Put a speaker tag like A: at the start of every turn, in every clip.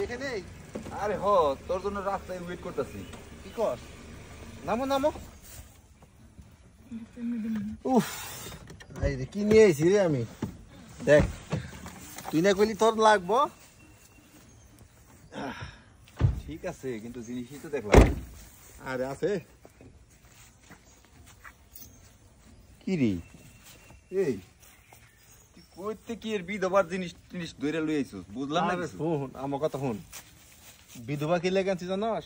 A: এখানেই
B: আরে হ তোর জন্য রাস্তায় ওয়েট করতেছি।
A: কি কর? নামো নামো। উফ, এই রে কি নিয়ে আইছি রে আমি। দেখ তুই না কইলি তোর লাগবো।
B: ঠিক আছে কিন্তু জিনিসই তো দেখলাম।
A: আরে আছে
B: কি রে এই তুই কইতে কি এর বিধবার জিনিস জিনিস ধরে লই আইছস বুঝলাম না কিছু।
A: শুন আমার কথা শুন। বিধবা কি লেগে আনছি জানোস?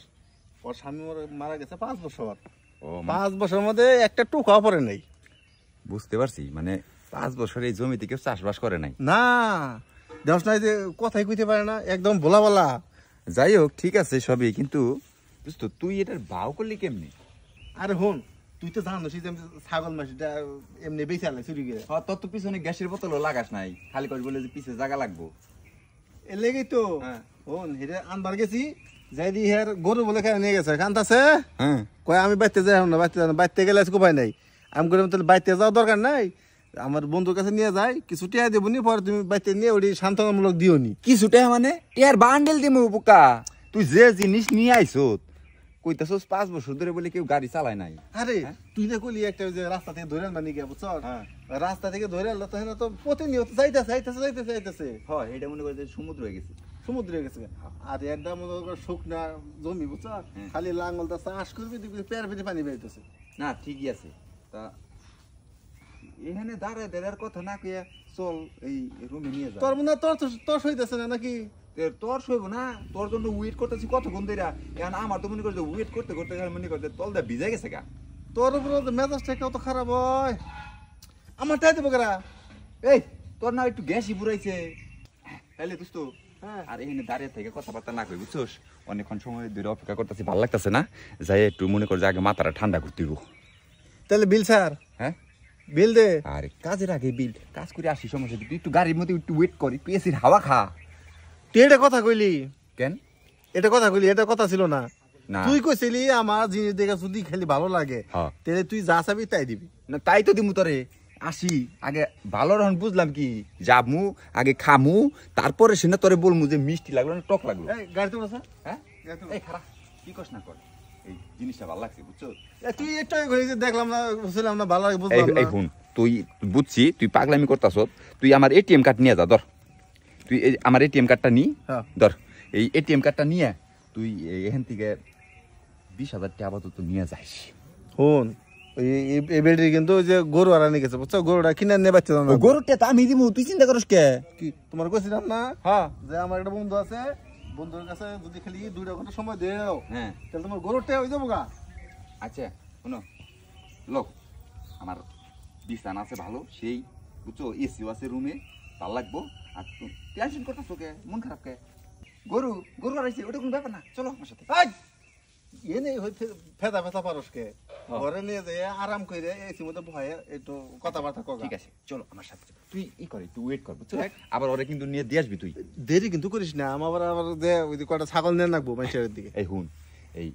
A: ওর স্বামী মারা গেছে 5 বছর।
B: ও
A: 5 বছরের মধ্যে একটা টুকা পড়ে নাই।
B: বুঝতে পারছি মানে 5 বছর এই জমিতে কেউ চাষবাস করে নাই।
A: না দেখ না যে কথাই কইতে পারে না, একদম ভোলা বলা।
B: যাই হোক ঠিক আছে সবই, কিন্তু দোস্ত তুই এটার ভাও করলি কেমনি?
A: আরে হন তুই তো জানোস যে আমি ছাগল মাসিটা এমনি বেঁচে আলাই চুরি করে।
B: হ্যাঁ তোর তো পিছনে গ্যাসের বোতলও লাগাস নাই, খালি কস বলে যে পিছে জায়গা লাগবো।
A: এর লেগেই তো হন হেরে আনবার গেছি যাই দি হের গরু বলে খেয়ে নিয়ে গেছে কান্তাছে।
B: হ্যাঁ
A: কয় আমি বাইতে যাই না, বাইতে গেলে কোপাই নাই। আমি করে তাহলে বাইতে যাওয়ার দরকার নাই, আমার বন্ধুর কাছে নিয়ে যাই, কিছু টিয়া দেবো নি, পরে তুমি বাইতে নিয়ে ওটি সান্ত্বনামূলক দিও নি।
B: কিছুটা মানে টিয়ার বান্ডেল দিমু বোকা। তুই যে জিনিস নিয়ে আইছত কইতাছস 5 বছর ধরে বলে কেউ গাড়ি চালায় নাই।
A: আরে তুই না কইলি একটা যে রাস্তা থেকে ধরে আনবা নিকে বুঝছ? রাস্তা থেকে ধরে আনলো তখন তো প্রতিনিয়ত যাইতেছে।
B: হয় এটা মনে করে যে সমুদ্র হয়ে গেছে।
A: সমুদ্রে গেছে। আর একটা মনে কর শুকনা জমি বুঝছ, খালি লাঙ্গলটা চাষ করবি দেখবি পেয়ার পেটে পানি বেরোতেছে।
B: না ঠিকই আছে, তা এখানে দাঁড়ায় দেড়ার কথা না কইয়া চল এই রুমে নিয়ে যা।
A: তোর মনে হয় তোর সইতেছে না নাকি?
B: তোর সইব না, তোর জন্য ওয়েট করতেছি কতক্ষণ ধরে। এখন আমার তো মনে করছে ওয়েট করতে করতে মনে করছে তলটা ভিজে গেছে গা।
A: তোর উপর মেজাজটা কত খারাপ হয়। আমার টাই দেবো কেরা?
B: এই তোর না একটু গ্যাসই পুরাইছে তাইলে তুই তো। আর এখানে দাঁড়িয়ে থেকে কথাবার্তা না কই বুঝছস, অনেকক্ষণ সময় ধরে অপেক্ষা করতেছি, ভালো লাগতেছে না। যাই একটু মনে কর যে আগে মাথাটা ঠান্ডা করতে দিব।
A: তাহলে বিল স্যার?
B: হ্যাঁ
A: বিল দে।
B: আরে কাজের আগে বিল, কাজ করে আসি সমস্যা, তুই একটু গাড়ির মধ্যে একটু ওয়েট কর, একটু এসির হাওয়া খা।
A: তুই এটা কথা কইলি
B: কেন?
A: এটা কথা কইলি, এটা কথা ছিল না।
B: না
A: তুই কইছিলি আমার জিনিস দেখে যদি খালি ভালো লাগে তাহলে তুই যা চাবি তাই দিবি।
B: না তাই তো দিমু তোরে। আসি আগে ভালো রহন বুঝলাম কি যাবমু, আগে খামু, তারপরে সে না তোরে বলমু যে মিষ্টি লাগলো না টক লাগলো।
A: এই গাড়ি তো বসা।
B: হ্যাঁ এই খারাপ কি কস না কর, এই জিনিসটা ভালো লাগছে বুঝছো।
A: তুই একটু ঘুরে দেখলাম না, বুঝলাম না, ভালো লাগে বুঝলাম না।
B: এই ফোন তুই বুঝছি তুই পাগলামি করতাছ, তুই আমার এটিএম কার্ড নিয়ে যা। ধর তুই আমার এটিএম কার্ডটা নি, ধর এই এটিএম কার্ডটা নিয়ে তুই এখান থেকে 20,000 টাকা আপাতত নিয়ে যাইস।
A: শোন এই বেড়ি কিন্তু ওই যে গরু আর নিয়ে গেছে বুঝছো, গরুটা কিনে নিয়ে বাচ্চা না।
B: গরুটা তো আমি দিমু, তুই চিন্তা করিস কে?
A: কি তোমার কইছিলাম না যে আমার একটা বন্ধু আছে, বন্ধুর কাছে যদি খালি 2 ঘন্টা সময় দেও তাহলে তোমার গরুটা হয়ে যাবো গা।
B: আচ্ছা শোনো লোক, আমার বিছানা আছে ভালো সেই বুঝছো, এসিও আছে রুমে, ভালো লাগবো। আর তুই টেনশন করতেছো কে, মন খারাপ কে? গরু গরু আইছে ওটা কোনো ব্যাপার না, চলো আমার সাথে।
A: এনে হইতে ফেদা ফেদা পারসকে ঘরে নিয়ে যায় আরাম করে এসির মধ্যে ভয়ে একটু কথাবার্তা কর।
B: ঠিক আছে চলো আমার সাথে, তুই ই করে তুই ওয়েট কর বুঝছো, আবার ওরে কিন্তু নিয়ে দিয়ে আসবি তুই।
A: দেরি কিন্তু করিস না, আমার আবার যে ওই কটা ছাগল নিয়ে রাখবো মানুষের দিকে।
B: এই হুন এই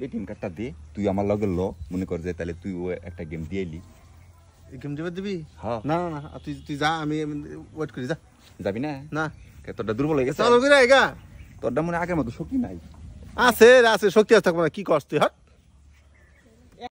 B: এটিএম কার্ডটা দে, তুই আমার লগে ল, মনে কর যে তাহলে তুই একটা গেম দিয়ে এলি।
A: গেম দিবে দিবি?
B: হ্যাঁ
A: না না তুই যা, আমি ওয়েট করি। যা
B: যাবি না?
A: না
B: তোরটা দুর্বল হয়ে গেছে,
A: চালু করে আইগা।
B: তোরটা মনে আগের মতো শক্তি নাই।
A: আছে আছে শক্তি আছে, কি করছ তুই? হাট